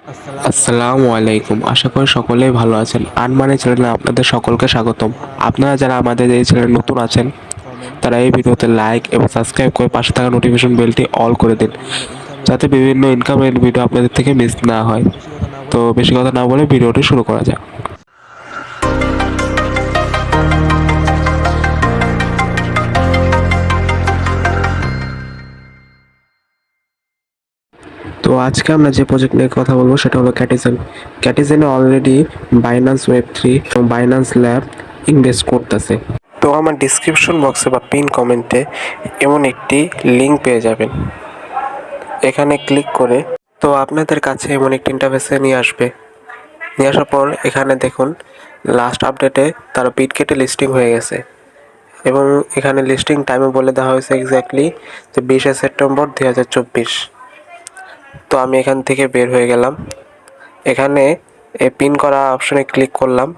আসসালামু আলাইকুম। আশা করি সকলেই ভালো আছেন। আনমানি চ্যানেলে আপনাদের সকলকে স্বাগতম। আপনারা যারা আমাদের এই চ্যানেলে নতুন আছেন তারা এই ভিডিওতে লাইক এবং সাবস্ক্রাইব করে পাশে থাকা নোটিফিকেশন বেলটি অল করে দিন, যাতে বিভিন্ন ইনকাম রিলেটেড ভিডিও আপনাদের থেকে মিস না হয়। তো বেশি কথা না বলে ভিডিওটি শুরু করা যাক। তো আজকে আমরা যে প্রজেক্ট নিয়ে কথা বলবো সেটা হলো ক্যাটিজেন। ক্যাটিজেনে অলরেডি বাইন্যান্স ওয়েব3 এবং বাইন্যান্স ল্যাব ইনভেস্ট করতেছে। তো আমার ডিসক্রিপশন বক্সে বা পিন কমেন্টে এমন একটি লিঙ্ক পেয়ে যাবেন। এখানে ক্লিক করে তো আপনাদের কাছে এমন একটি ইন্টারফেসে নিয়ে আসবে। নিয়ে আসার পর এখানে দেখুন লাস্ট আপডেটে তার বিটগেটে লিস্টিং হয়ে গেছে এবং এখানে লিস্টিং টাইমে বলে দেওয়া হয়েছে এক্স্যাক্টলি যে 20শে সেপ্টেম্বর 2024। তো আমি এখান থেকে বের হয়ে গেলাম। এখানে পিন করা অপশনে ক্লিক করলাম।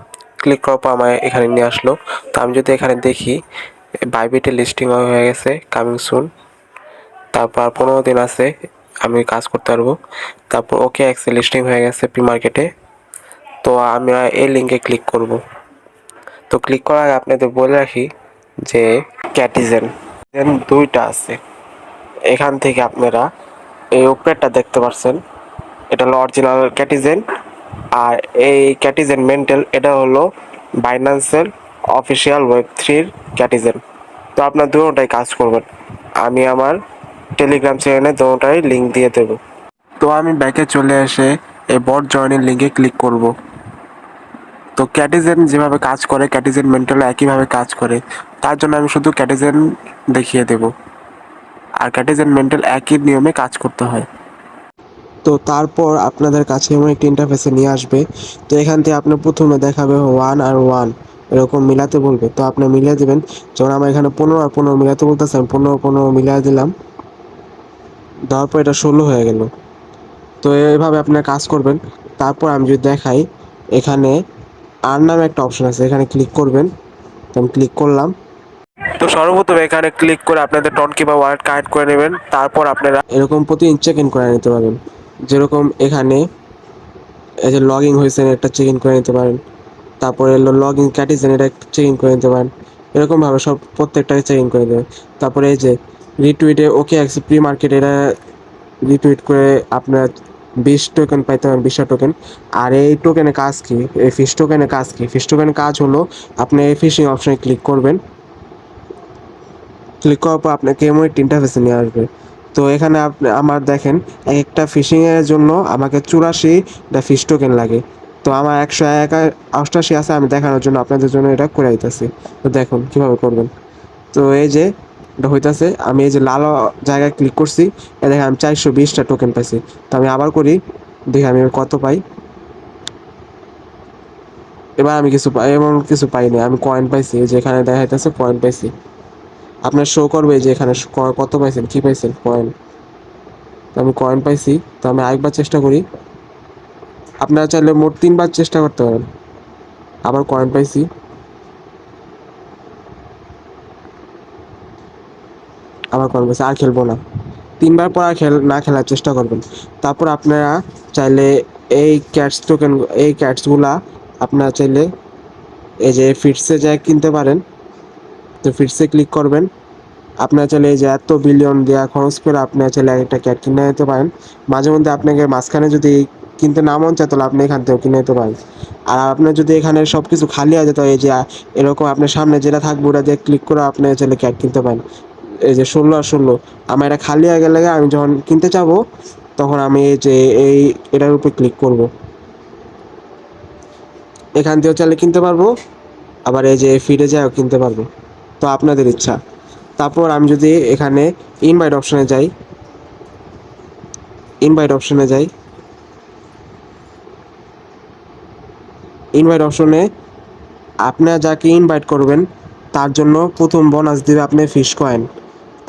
ক্লিক করার পর আমার এখানে নিয়ে আসলো। তো আমি যদি এখানে দেখি বাইবিটে লিস্টিং হয়ে গেছে, কামিং সুন। তারপর 15 দিন আছে, আমি কাজ করতে পারবো। তারপর ওকে এক্সে লিস্টিং হয়ে গেছে প্রি মার্কেটে। তো আমি এই লিঙ্কে ক্লিক করব। তো ক্লিক করার আগে আপনাদের বলে রাখি যে ক্যাটিজেন দুইটা আছে। এখান থেকে আপনারা এই উপরেরটা দেখতে পাচ্ছেন, এটা হলো অরিজিনাল ক্যাটিজেন। আর এই ক্যাটিজেন মেন্টাল, এটা হলো বাইন্যান্সের অফিসিয়াল ওয়েব3-র ক্যাটিজেন। তো আপনার দুটোটাই কাজ করবেন। আমি আমার টেলিগ্রাম চ্যানেলে দুটোটাই লিঙ্ক দিয়ে দেব। তো আমি ব্যাকে চলে এসে এই বট জয়েনের লিঙ্কে ক্লিক করব। তো ক্যাটিজেন যেভাবে কাজ করে ক্যাটিজেন মেন্টাল একইভাবে কাজ করে, তার জন্য আমি শুধু ক্যাটিজেন দেখিয়ে দেব। আর ক্যাটিজেন মেন্টাল একই নিয়মে কাজ করতে হয়। তো তারপর আপনাদের কাছে এমন একটি ইন্টারফেসে নিয়ে আসবে। তো এখান থেকে আপনি প্রথমে দেখাবে 1 আর 1 এরকম মিলাতে বলবে। তো আপনি মিলিয়ে দেবেন। যেমন আমার এখানে 15 আর 15 মিলাতে বলতেছে, আমি 15 মিলিয়ে দিলাম। দেওয়ার পর এটা 16 হয়ে গেল। তো এইভাবে আপনার কাজ করবেন। তারপর আমি যদি দেখাই, এখানে আর নামে একটা অপশন আছে, এখানে ক্লিক করবেন। তো আমি ক্লিক করলাম। তো সর্বপ্রথম এখানে ক্লিক করে আপনাদের টনকি বা ওয়ালেট কানেক্ট করে নেবেন। তারপর আপনারা এরকম প্রতিদিন চেক ইন করে নিতে পারবেন। যেরকম এখানে এই যে লগ ইন হয়েছে একটা চেক ইন করে নিতে পারেন। তারপরে লগ ইন ক্যাটিজেন, এটা চেক ইন করে নিতে পারেন। এরকমভাবে সব প্রত্যেকটাকে চেক ইন করে দেবেন। তারপরে এই যে রিটুইটে ওকে অ্যাক্সি প্রি মার্কেট, এটা রিটুইট করে আপনার 20 টোকেন পাইতে পারেন, 20 টোকেন। আর এই টোকেনের কাজ কি, এই ফিশ টোকেনের কাজ কি? ফিশ টোকেনের কাজ হলো আপনি এই ফিশিং অপশনে ক্লিক করবেন। ক্লিক করার পর আপনাকে এমন একটা ইন্টারফেসে নিয়ে আসবে। তো এখানে আপনি আমার দেখেন একটা ফিশিংয়ের জন্য আমাকে 84টা ফিশ টোকেন লাগে। তো আমার 188 আছে, আমি দেখানোর জন্য আপনাদের জন্য এটা করে দিতেছি। তো দেখুন কীভাবে করবেন। তো এই যে এটা হইতাছে, আমি এই যে লাল জায়গায় ক্লিক করছি, এ দেখেন আমি 420টা টোকেন পাইছি। তো আমি আবার করি, দেখি আমি কত পাই। এবার আমি এমন কিছু পাইনি, আমি কয়েন পাইছি, যে এখানে দেখা যাইতেছে কয়েন পাইছি। আপনার শো করবে যে এখানে কত পাইছেন, কি পাইছেন, কয়েন। তো আমি কয়েন পাইছি। তো আমি আরেকবার চেষ্টা করি। আপনারা চাইলে মোট 3বার চেষ্টা করতে পারেন। আবার কয়েন পাইছি। আবার কয়েন পাইছি। আর খেলবো না। 3বার পর আর না খেলার চেষ্টা করবেন। তারপর আপনারা চাইলে এই এই ক্যাটসগুলা আপনারা চাইলে এই যে ফিটসে যায় কিনতে পারেন। তো ফিটসে ক্লিক করবেন। আপনার চাইলে এই যে এত বিলিয়ন দেওয়া খরচ করে আপনার চাইলে একটা ক্যাট কিনে নিতে পারেন। মাঝে মধ্যে আপনাকে মাঝখানে যদি কিনতে না মন চায়, তাহলে আপনি এখান থেকেও কিনে নিতে পারেন। আর আপনার যদি এখানে সব কিছু খালি আছে, তো এই যে এরকম আপনার সামনে যেটা থাকবে ওটা দিয়ে ক্লিক করে আপনি চাইলে ক্যাট কিনতে পারেন। এই যে 16 আর 16 আমার এটা খালি হয়ে গেলে আমি যখন কিনতে চাবো, তখন আমি এই যে এটার উপরে ক্লিক করব। এখান থেকেও চাইলে কিনতে পারবো, আবার এই যে ফিরে যায়ও কিনতে পারবো। তো আপনাদের ইচ্ছা। তারপর আমি যদি এখানে ইনভাইট অপশনে যাই, ইনভাইট অপশনে যাই ইনভাইট অপশনে আপনারা যাকে ইনভাইট করবেন তার জন্য প্রথম বোনাস দিবে আপনি ফিশ কয়েন।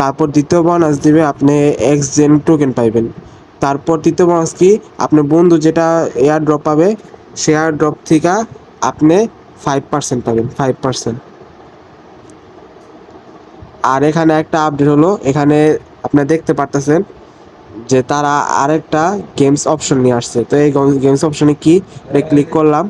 তারপর দ্বিতীয় বোনাস দিবে আপনি এক্স জেন টোকেন পাইবেন। তারপর তৃতীয় বোনাস কি, আপনার বন্ধু যেটা এয়ার ড্রপ পাবে, সে এয়ার ড্রপ থেকে আপনি 5% পাবেন, 5%। আর এখানে একটা আপডেট হলো, এখানে আপনি দেখতে পারতেছেন যে তারা আরেকটা গেমস অপশন নিয়ে আসছে। তো এই গেমস অপশনে কি ক্লিক করলাম।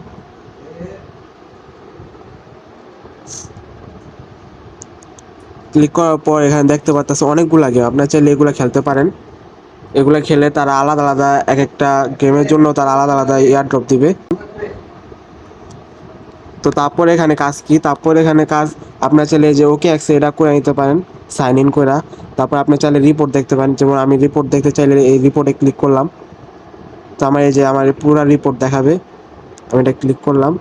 ক্লিক করার পর এখানে দেখতে পাচ্ছেন অনেকগুলা গেম, আপনারা চাইলে এগুলো খেলতে পারেন। এগুলো খেলে তারা আলাদা আলাদা এক একটা গেমের জন্য তারা আলাদা আলাদা এয়ার ড্রপ দিবে। তো তারপরে এখানে কাজ কি, তারপরে এখানে কাজ আপনার চাইলে যে ওকে অ্যাক্সে এটা করে নিতে পারেন সাইন ইন করা। তারপর আপনি চাইলে রিপোর্ট দেখতে পারেন, যেমন আমি রিপোর্ট দেখতে চাইলে এই রিপোর্টে ক্লিক করলাম। তো আমার এই যে আমার পুরো রিপোর্ট দেখাবে, আমি এটা ক্লিক করলাম।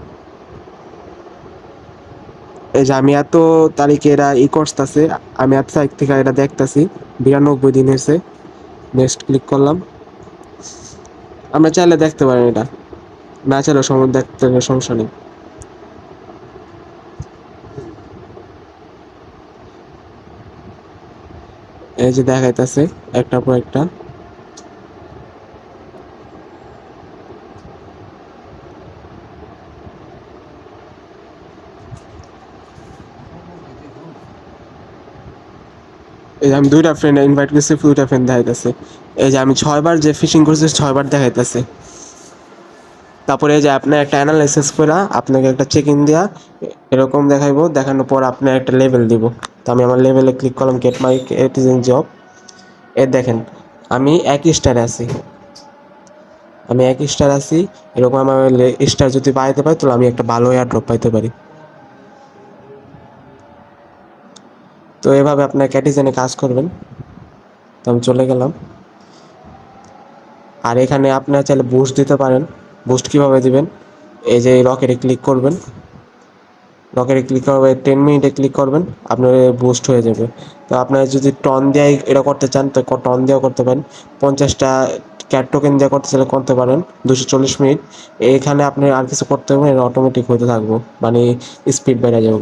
এই যে আমি এত তারিখে এরা করতেছে, আমি এত তারিখ থেকে এটা দেখতেছি, 92 দিন হয়েছে। নেক্সট ক্লিক করলাম। আমরা চাইলে দেখতে পারেন, এটা না চাইলে দেখতে সমস্যা নেই। এই যে দেখাইতেছে একটা পর একটা। এই যে আমি 2টা ফ্রেন্ড ইনভাইট করছি, 2টা ফ্রেন্ড দেখাইতেছে। এই যে আমি 6বার যে ফিশিং করছি 6বার দেখাইতেছে। তারপরে এই যে আপনার একটা অ্যানালাইসিস করে আপনাকে একটা চেক ইন দেওয়া এরকম দেখাইবো, দেখানোর পর আপনার একটা লেভেল দিব। তো আমি আমার লেভেলে ক্লিক করলাম, গেট মাই এটিজেন জব। দেখেন আমি 1 স্টারে আছি, আমি 1 স্টার আছি। এরকম আমার স্টার যদি পাইতে পারি তাহলে আমি একটা ভালো এয়ার ড্রপ পাইতে পারি। তো এভাবে আপনার ক্যাটিজেনে কাজ করবেন। তো আমি চলে গেলাম। আর এখানে আপনারা চাইলে বুস্ট দিতে পারেন। বুস্ট কীভাবে দিবেন, এই যে রকেটে ক্লিক করবেন, রকেটে ক্লিক করবে 10 মিনিটে ক্লিক করবেন, আপনার বুস্ট হয়ে যাবে। তো আপনারা যদি টন দিয়ে এটা করতে চান তো টন দিয়েও করতে পারেন। 50টা ক্যাট টোকেন দিয়ে করতে চাইলে করতে পারেন 240 মিনিট। এখানে আপনি আর কিছু করতে হবে, এটা অটোমেটিক হতে থাকবো, মানে স্পিড বেড়ে যাবে।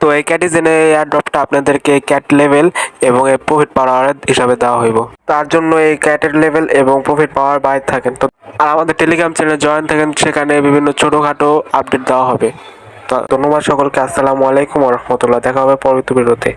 তো এই ক্যাটিজেনে এয়ার ড্রপটা আপনাদেরকে ক্যাট লেভেল এবং প্রফিট পাওয়ার হিসাবে দেওয়া হইব। তার জন্য এই ক্যাটের লেভেল এবং প্রফিট পাওয়ার বাইরে থাকেন। তো আর আমাদের টেলিগ্রাম চ্যানেলে জয়েন থাকেন, সেখানে বিভিন্ন ছোটোখাটো আপডেট দেওয়া হবে। তো ধন্যবাদ সকলকে। আসসালামু আলাইকুম ওয়া রাহমাতুল্লাহ। দেখা হবে পরবর্তী ভিডিওতে।